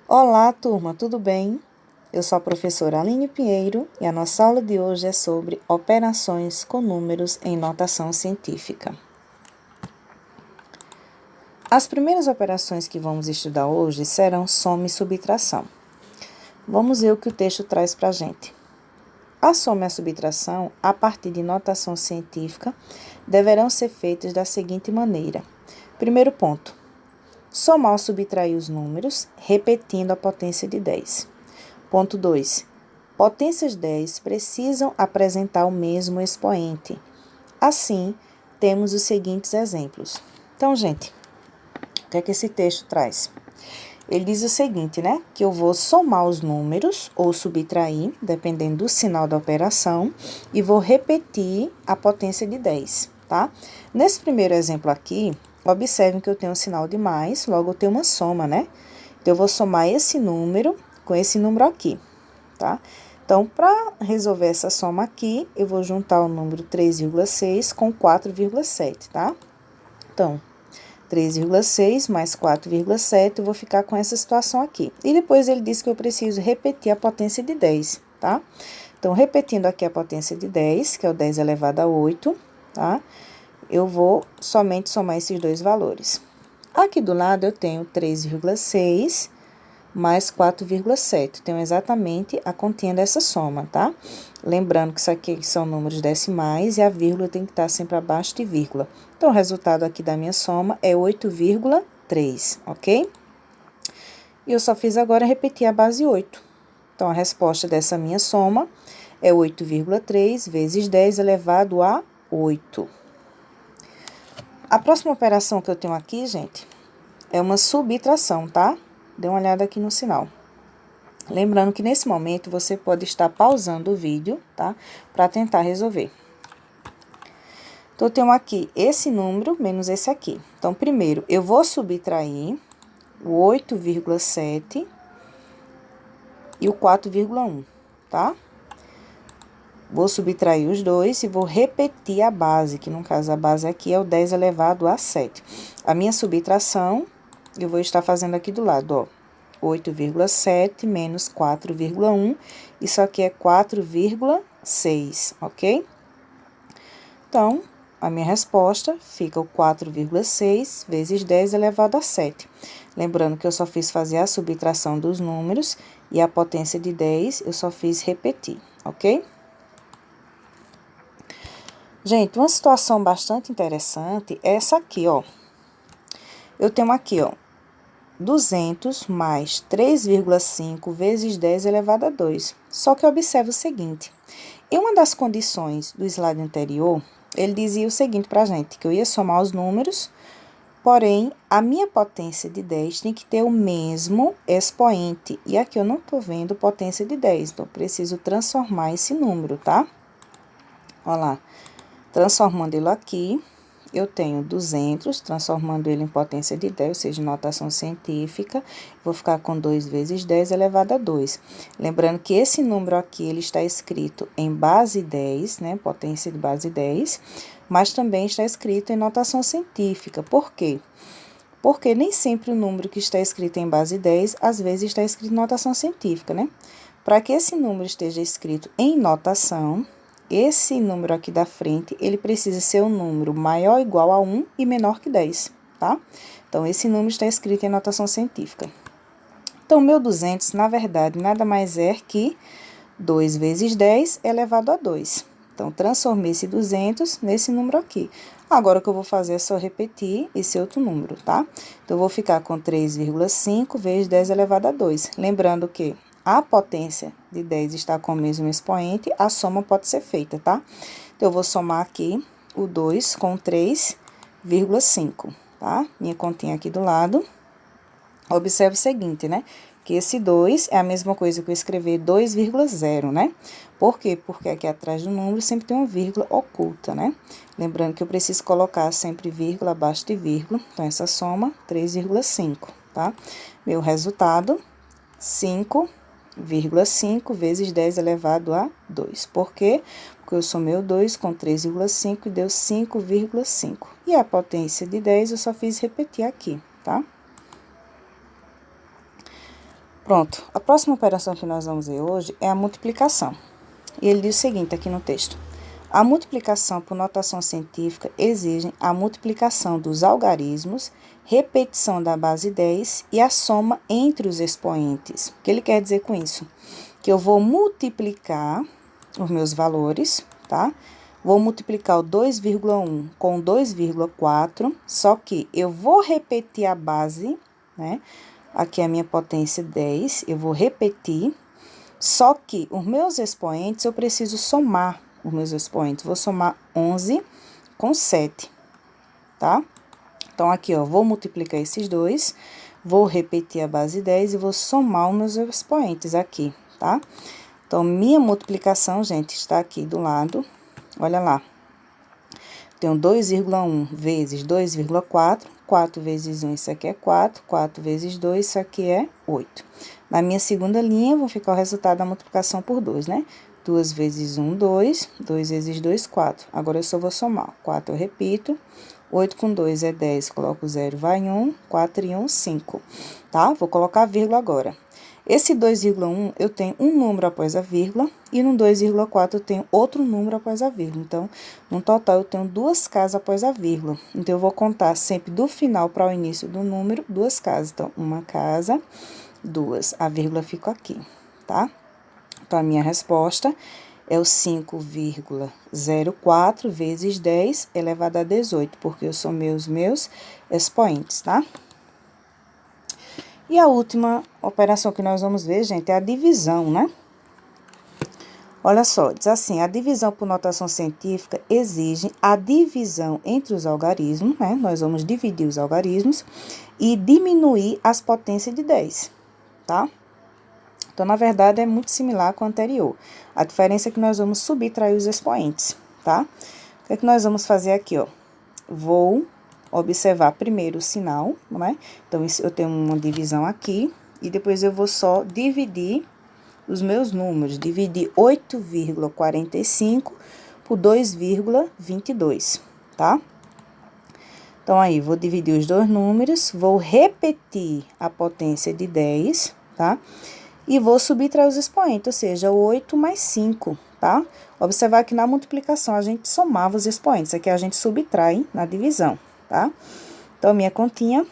Olá, turma, tudo bem? Eu sou a professora Aline Pinheiro e a nossa aula de hoje é sobre operações com números em notação científica. As primeiras operações que vamos estudar hoje serão soma e subtração. Vamos ver o que o texto traz para a gente. A soma e a subtração, a partir de notação científica, deverão ser feitas da seguinte maneira. Primeiro ponto. Somar ou subtrair os números, repetindo a potência de 10. Ponto 2. Potências 10 precisam apresentar o mesmo expoente. Assim, temos os seguintes exemplos. Então, gente, o que é que esse texto traz? Ele diz o seguinte, né? Que eu vou somar os números ou subtrair, dependendo do sinal da operação, e vou repetir a potência de 10, tá? Nesse primeiro exemplo aqui, observem que eu tenho um sinal de mais, logo eu tenho uma soma, né? Então, eu vou somar esse número com esse número aqui, tá? Então, para resolver essa soma aqui, eu vou juntar o número 3,6 com 4,7, tá? Então, 3,6 mais 4,7, eu vou ficar com essa situação aqui. E depois ele diz que eu preciso repetir a potência de 10, tá? Então, repetindo aqui a potência de 10, que é o 10 elevado a 8, tá? Eu vou somente somar esses dois valores. Aqui do lado eu tenho 3,6 mais 4,7. Tenho exatamente a continha dessa soma, tá? Lembrando que isso aqui são números decimais e a vírgula tem que estar sempre abaixo de vírgula. Então, o resultado aqui da minha soma é 8,3, ok? E eu só fiz agora repetir a base 8. Então, a resposta dessa minha soma é 8,3 vezes 10 elevado a 8. A próxima operação que eu tenho aqui, gente, é uma subtração, tá? Dê uma olhada aqui no sinal. Lembrando que nesse momento você pode estar pausando o vídeo, tá? Para tentar resolver. Então, eu tenho aqui esse número menos esse aqui. Então, primeiro, eu vou subtrair o 8,7 e o 4,1, tá? Vou subtrair os dois e vou repetir a base, que no caso a base aqui é o 10 elevado a 7. A minha subtração, eu vou estar fazendo aqui do lado, ó. 8,7 menos 4,1, isso aqui é 4,6, ok? Então, a minha resposta fica o 4,6 vezes 10 elevado a 7. Lembrando que eu só fiz fazer a subtração dos números e a potência de 10 eu só fiz repetir, ok? Gente, uma situação bastante interessante é essa aqui, ó. Eu tenho aqui, ó, 200 mais 3,5 vezes 10 elevado a 2. Só que observe o seguinte, em uma das condições do slide anterior, ele dizia o seguinte pra gente, que eu ia somar os números, porém, a minha potência de 10 tem que ter o mesmo expoente. E aqui eu não tô vendo potência de 10, então eu preciso transformar esse número, tá? Olha lá, transformando ele aqui, eu tenho 200, transformando ele em potência de 10, ou seja, notação científica, vou ficar com 2 vezes 10 elevado a 2. Lembrando que esse número aqui, ele está escrito em base 10, né, potência de base 10, mas também está escrito em notação científica. Por quê? Porque nem sempre o número que está escrito em base 10, às vezes está escrito em notação científica, né? Para que esse número esteja escrito em notação, esse número aqui da frente, ele precisa ser um número maior ou igual a 1 e menor que 10, tá? Então, esse número está escrito em notação científica. Então, meu 200, na verdade, nada mais é que 2 vezes 10 elevado a 2. Então, transformei esse 200 nesse número aqui. Agora, o que eu vou fazer é só repetir esse outro número, tá? Então, eu vou ficar com 3,5 vezes 10 elevado a 2. Lembrando que a potência de 10 está com o mesmo expoente, a soma pode ser feita, tá? Então, eu vou somar aqui o 2 com 3,5, tá? Minha continha aqui do lado. Observe o seguinte, né? Que esse 2 é a mesma coisa que eu escrever 2,0, né? Por quê? Porque aqui atrás do número sempre tem uma vírgula oculta, né? Lembrando que eu preciso colocar sempre vírgula abaixo de vírgula. Então, essa soma, 3,5, tá? Meu resultado, 5,5 vezes 10 elevado a 2. Por quê? Porque eu somei o 2 com 3,5 e deu 5,5. E a potência de 10 eu só fiz repetir aqui, tá? Pronto, a próxima operação que nós vamos ver hoje é a multiplicação. E ele diz o seguinte aqui no texto: a multiplicação por notação científica exige a multiplicação dos algarismos, repetição da base 10 e a soma entre os expoentes. O que ele quer dizer com isso? Que eu vou multiplicar os meus valores, tá? Vou multiplicar o 2,1 com 2,4, só que eu vou repetir a base, né? Aqui é a minha potência 10, eu vou repetir, só que os meus expoentes eu preciso somar os meus expoentes. Vou somar 11 com 7, tá? Então, aqui, ó, vou multiplicar esses dois, vou repetir a base 10 e vou somar os meus expoentes aqui, tá? Então, minha multiplicação, gente, está aqui do lado, olha lá. Tenho 2,1 vezes 2,4, 4 vezes 1, isso aqui é 4, 4 vezes 2, isso aqui é 8. Na minha segunda linha, vou ficar o resultado da multiplicação por 2, né? 2 vezes 1, 2, 2 vezes 2, 4. Agora, eu só vou somar. 4 eu repito, 8 com 2 é 10, coloco 0, vai 1, 4 e 1, 5, tá? Vou colocar a vírgula agora. Esse 2,1 eu tenho um número após a vírgula e no 2,4 eu tenho outro número após a vírgula. Então, no total eu tenho duas casas após a vírgula. Então, eu vou contar sempre do final para o início do número, duas casas. Então, uma casa, duas. A vírgula fica aqui, tá? Então, a minha resposta é o 5,04 vezes 10 elevado a 18, porque eu somei os meus expoentes, tá? E a última operação que nós vamos ver, gente, é a divisão, né? Olha só, diz assim, a divisão por notação científica exige a divisão entre os algarismos, né? Nós vamos dividir os algarismos e diminuir as potências de 10, tá? Então, na verdade, é muito similar com o anterior. A diferença é que nós vamos subtrair os expoentes, tá? O que é que nós vamos fazer aqui, ó? Vou observar primeiro o sinal, né? Então, eu tenho uma divisão aqui, e depois eu vou só dividir os meus números. Dividir 8,45 por 2,22, tá? Então, aí, vou dividir os dois números, vou repetir a potência de 10, tá? E vou subtrair os expoentes, ou seja, 8 mais 5, tá? Observar que na multiplicação a gente somava os expoentes, aqui a gente subtrai na divisão, tá? Então, minha continha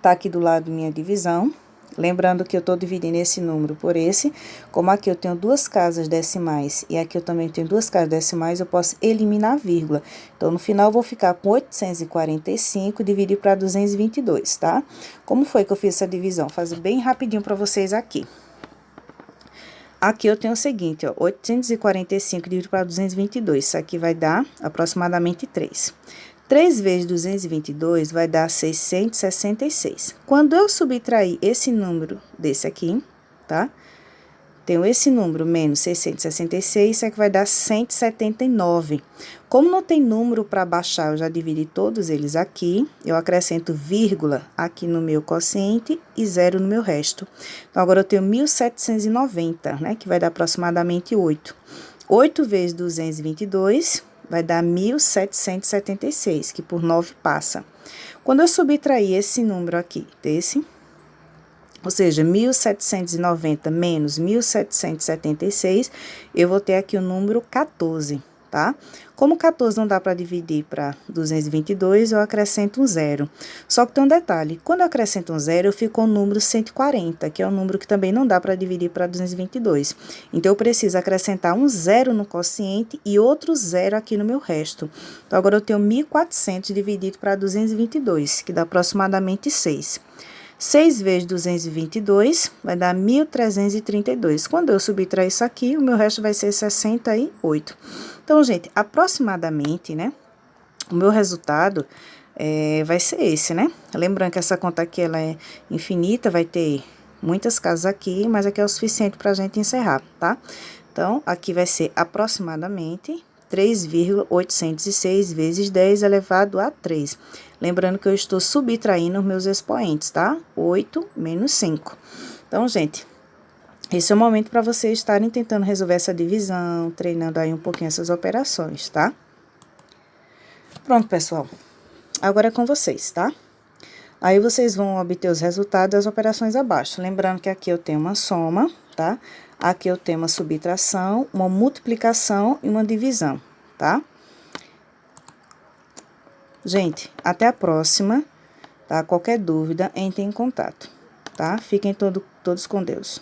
tá aqui do lado minha divisão. Lembrando que eu tô dividindo esse número por esse. Como aqui eu tenho duas casas decimais e aqui eu também tenho duas casas decimais, eu posso eliminar a vírgula. Então, no final, eu vou ficar com 845 dividir para 222, tá? Como foi que eu fiz essa divisão? Vou fazer bem rapidinho para vocês aqui. Aqui eu tenho o seguinte, ó, 845 dividido para 222, isso aqui vai dar aproximadamente 3. 3 vezes 222 vai dar 666. Quando eu subtrair esse número desse aqui, tá? Tenho esse número menos 666, isso aqui vai dar 179. Como não tem número para baixar, eu já dividi todos eles aqui. Eu acrescento vírgula aqui no meu quociente e zero no meu resto. Então, agora eu tenho 1.790, né? Que vai dar aproximadamente 8. 8 vezes 222 vai dar 1.776, que por 9 passa. Quando eu subtrair esse número aqui, desse, ou seja, 1.790 menos 1.776, eu vou ter aqui o número 14, tá? Como 14 não dá para dividir para 222, eu acrescento um zero. Só que tem um detalhe, quando eu acrescento um zero, eu fico com o número 140, que é um número que também não dá para dividir para 222. Então, eu preciso acrescentar um zero no quociente e outro zero aqui no meu resto. Então, agora eu tenho 1.400 dividido para 222, que dá aproximadamente 6. 6 vezes 222 vai dar 1.332. Quando eu subtrair isso aqui, o meu resto vai ser 68. Então, gente, aproximadamente, né? O meu resultado vai ser esse, né? Lembrando que essa conta aqui, ela é infinita, vai ter muitas casas aqui, mas aqui é o suficiente pra gente encerrar, tá? Então, aqui vai ser aproximadamente 3,806 vezes 10 elevado a 3. Lembrando que eu estou subtraindo os meus expoentes, tá? 8 menos 5. Então, gente, esse é o momento para vocês estarem tentando resolver essa divisão, treinando aí um pouquinho essas operações, tá? Pronto, pessoal. Agora é com vocês, tá? Aí, vocês vão obter os resultados das operações abaixo. Lembrando que aqui eu tenho uma soma, tá? Aqui eu tenho uma subtração, uma multiplicação e uma divisão, tá? Gente, até a próxima, tá? Qualquer dúvida, entre em contato, tá? Fiquem todos com Deus.